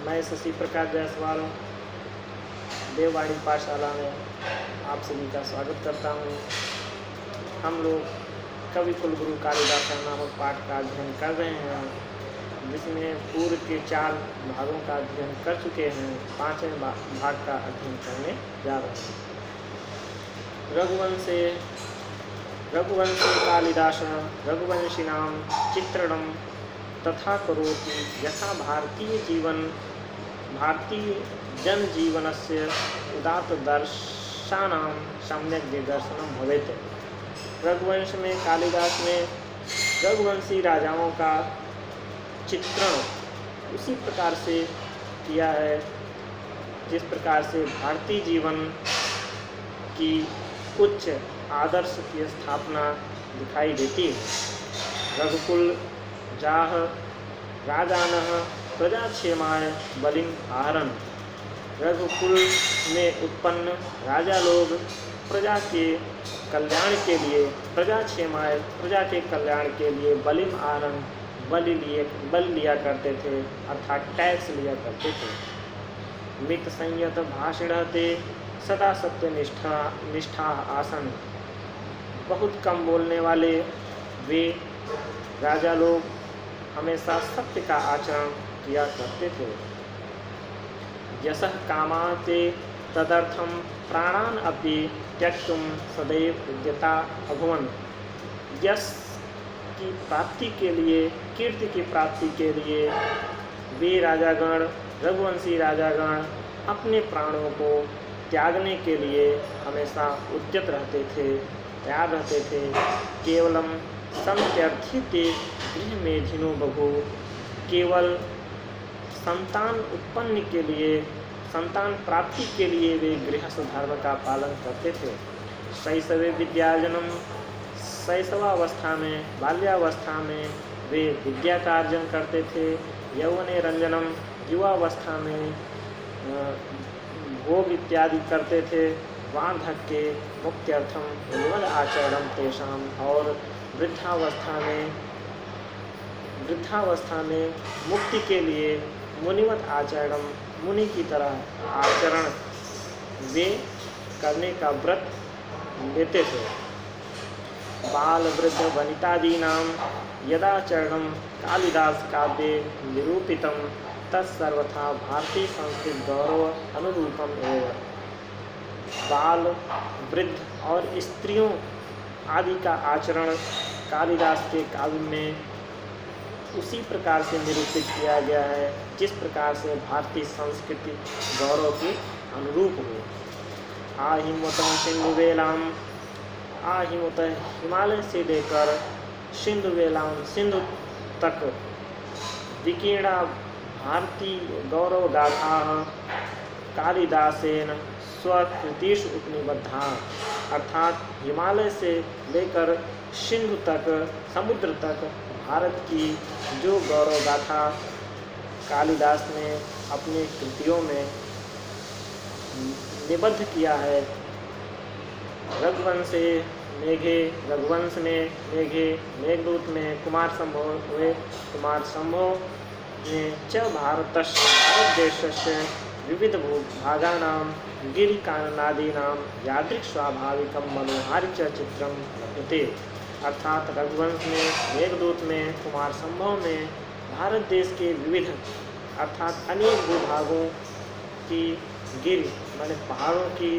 मैं शशि प्रकाश जायसवाल देववाणी पाठशाला में आप सभी का स्वागत करता हूँ। हम लोग कवि कुलगुरु कालिदास नामक पाठ का अध्ययन कर रहे हैं, जिसमें पूर्व के 4 भागों का अध्ययन कर चुके हैं। 5वें भाग का अध्ययन करने जा रहे हैं। रघुवंशे कालिदास रघुवंशिनां चित्रणं तथा करोति यथा भारतीय जनजीवनस्य उदात्तदर्शानां सम्यक दिग्दर्शनं भवेत्। रघुवंश में कालिदास ने रघुवंशी राजाओं का चित्रण उसी प्रकार से किया है जिस प्रकार से भारतीय जीवन की उच्च आदर्श की स्थापना दिखाई देती है। रघुकुल जाह राजानः प्रजाक्षेमाय बलिम आहरन्। रघुकुल में उत्पन्न राजा लोग प्रजा के कल्याण के लिए, प्रजाक्षेमाय प्रजा के कल्याण के लिए बलिम आहरन् बल लिया करते थे, अर्थात टैक्स लिया करते थे। मित संयत भाषिणः ते सदा सत्यनिष्ठा आसन। बहुत कम बोलने वाले वे राजा लोग हमेशा सत्य का आचरण किया करते थे। यशः कामाते तदर्थं प्राणान् अपि त्यक्तुं सदैव उद्यता अभवन्। यश की प्राप्ति के लिए, कीर्ति की प्राप्ति के लिए वे राजागण, रघुवंशी राजागण अपने प्राणों को त्यागने के लिए हमेशा उद्यत रहते थे, तैयार रहते थे। केवलम संत्यर्थिते गृह मेधिनो बभू। केवल संतान उत्पन्न के लिए, संतान प्राप्ति के लिए वे गृहस्थ धर्म का पालन करते थे। शैशवे विद्यार्जनम। शैशवावस्था में, बाल्यावस्था में वे विद्या का अर्जन करते थे। यौवने रंजनम। युवावस्था में भोग इत्यादि करते थे। वार्धक्ये मुक्त्यर्थम मुनिवद आचरणम तेषाम। और वृद्धावस्था में मुक्ति के लिए मुनिवत आचरण, मुनि की तरह आचरण वे करने का व्रत लेते थे। बाल वृद्ध वनितादीनां यदाचरणं कालिदास काव्ये निरूपितं तत्सर्वथा भारतीय संस्कृत गौरव अनुरूपम एवं। बाल, वृद्ध और स्त्रियों आदि का आचरण कालिदास के काव्य में उसी प्रकार से निरूपित किया गया है जिस प्रकार से भारतीय संस्कृति गौरव के अनुरूप हो। आहिमोतं सिंधुवेलाम। आहिमोत हिमालय से लेकर सिंधुवेलाम, सिंधु तक विकीर्णा भारतीय गौरव गाथा कालिदासेन स्वकृतिषु उपनिबद्धा। अर्थात हिमालय से लेकर सिंधु तक, समुद्र तक भारत की जो गौरव गाथा कालिदास ने अपनी कृतियों में निबद्ध किया है। रघुवंश में मेघे, मेघदूत में कुमार संभव ने च भारत देशस्य विविध भागानां गिरिकाननादीनां यादृक् स्वाभाविकं मनोहारि च चित्रं लभ्यते। अर्थात रघुवंश में, मेघदूत में, कुमार संभव में भारत देश के विविध अर्थात अनेक भूभागों की गिर माने पहाड़ों की,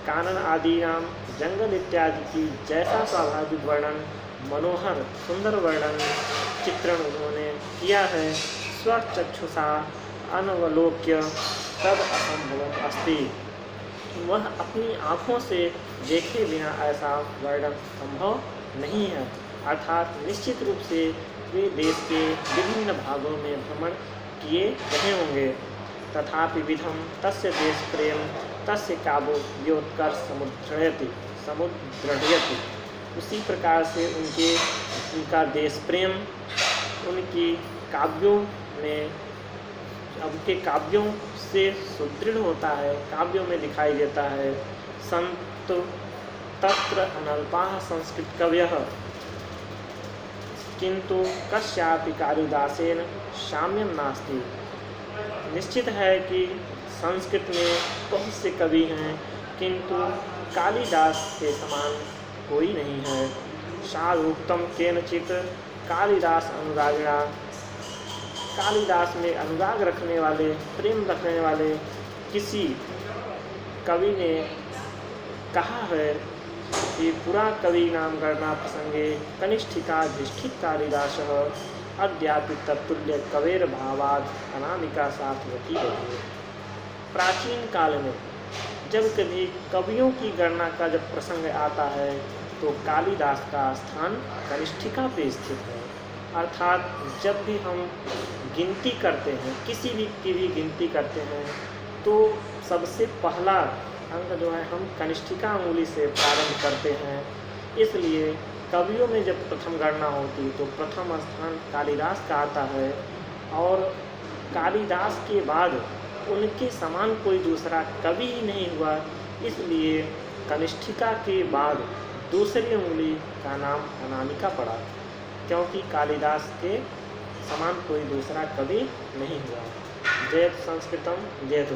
कानन आदि नाम जंगल इत्यादि की जैसा स्वाभाविक वर्णन, मनोहर सुंदर वर्णन चित्रण उन्होंने किया है। स्वचक्षुषा अनवलोक्य तद असंभव अस्ति। वह अपनी आँखों से देखे बिना ऐसा वर्णन संभव नहीं है। अर्थात निश्चित रूप से वे देश के विभिन्न भागों में भ्रमण किए रहे होंगे। तथापि विधम तस्य देश प्रेम तस्य काव्योत्कर्ष समुद्रयति। उसी प्रकार से उनका देश प्रेम उनकी काव्यों में, उनके काव्यों से सुदृढ़ होता है, काव्यों में दिखाई देता है। संत तत्र अनल्पाः संस्कृत कवयः किंतु कस्यापि कालिदासेन साम्यं नास्ति। निश्चित है कि संस्कृत में बहुत से कवि हैं, किंतु कालिदास के समान कोई नहीं है। साधुक्तम केनचित कालिदास अनुरागिणा, कालिदास में अनुराग रखने वाले, प्रेम रखने वाले किसी कवि ने कहा है कि पुरा कवि नाम गणना प्रसंगे कनिष्ठिकाधिष्ठित कालिदासः अद्यापि तत्तुल्य कवेर भावाद अनामिका साथवती रही। प्राचीन काल में जब कभी कवियों की गणना का जब प्रसंग आता है तो कालिदास का स्थान कनिष्ठिका पे स्थित है। अर्थात जब भी हम गिनती करते हैं, किसी भी की भी गिनती करते हैं, तो सबसे पहला अंक जो है हम कनिष्ठिका अंगुली से प्रारंभ करते हैं। इसलिए कवियों में जब प्रथम गणना होती तो प्रथम स्थान कालिदास का आता है, और कालिदास के बाद उनके समान कोई दूसरा कवि ही नहीं हुआ। इसलिए कनिष्ठिका के बाद दूसरी उंगली का नाम अनामिका पड़ा, क्योंकि कालिदास के समान कोई दूसरा कवि नहीं हुआ। जयतु संस्कृतम जयतु।